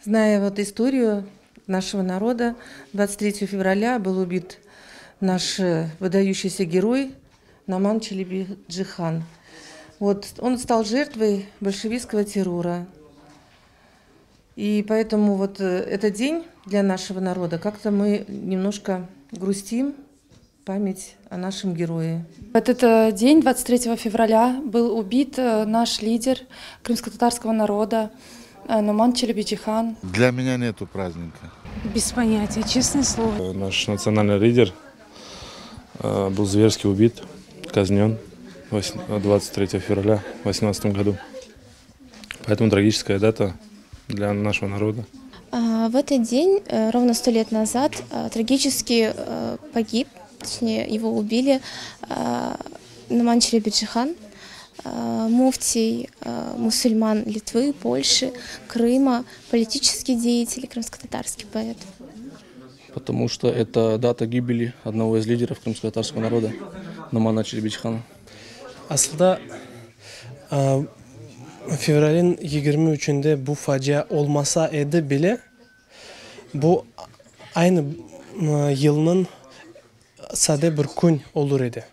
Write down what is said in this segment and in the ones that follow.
Зная вот историю нашего народа, 23 февраля был убит наш выдающийся герой Номан Челеби-Джихан. Вот, он стал жертвой большевистского террора. И поэтому вот этот день для нашего народа, как-то мы немножко грустим память о нашем герое. В этот день, 23 февраля, был убит наш лидер крымско-татарского народа Номан Челеби-Джихан. Для меня нету праздника. Без понятия, честное слово. Наш национальный лидер был зверски убит, казнен 23 февраля 2018 году. Поэтому трагическая дата для нашего народа. В этот день, ровно 100 лет назад, трагически погиб, точнее его убили, Номан Челеби-Джихан, муфтий мусульман Литвы, Польши, Крыма, политический деятель, крымско-татарский поэт. Потому что это дата гибели одного из лидеров крымско-татарского народа, Номана Челеби-Джихана. Aslında fevralin 23'ünde bu facia olmasa bile bu aynı yılın sade bir gün olur idi.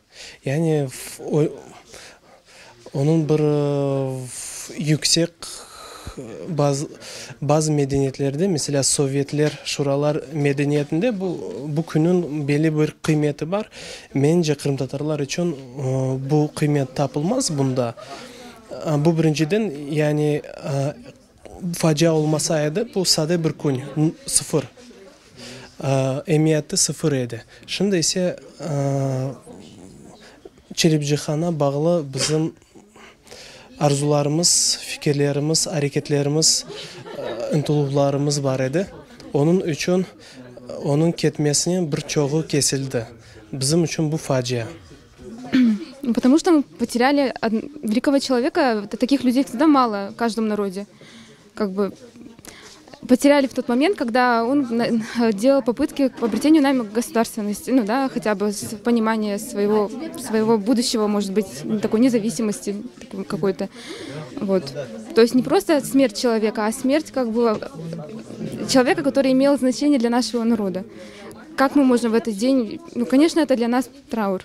Yani onun bir yüksek bazı medeniyetlerde, mesela Sovyetler, Şuralar medeniyetinde bu günün belli bir kıymeti var. Bence Kırım Tatarlar için bu kıymet tapılmaz bunda. Bu birinciden, yani facia olmasaydı bu sade bir gün, sıfır. Emniyette sıfır idi. Şimdi ise Челеби-Джихана bağlı bizim arzularımız, fikirlerimiz, hareketlerimiz, ынтылууларımız var idi. Onun için onun ketmesinin birçoğu kesildi. Bizim için bu facia. Потому что мы потеряли великого человека, таких людей всегда мало в каждом народе. Как бы потеряли в тот момент, когда он делал попытки к обретению нами государственности, ну да, хотя бы понимания своего будущего, может быть, такой независимости какой-то. Вот. То есть не просто смерть человека, а смерть как бы человека, который имел значение для нашего народа. Как мы можем в этот день, ну, конечно, это для нас траур.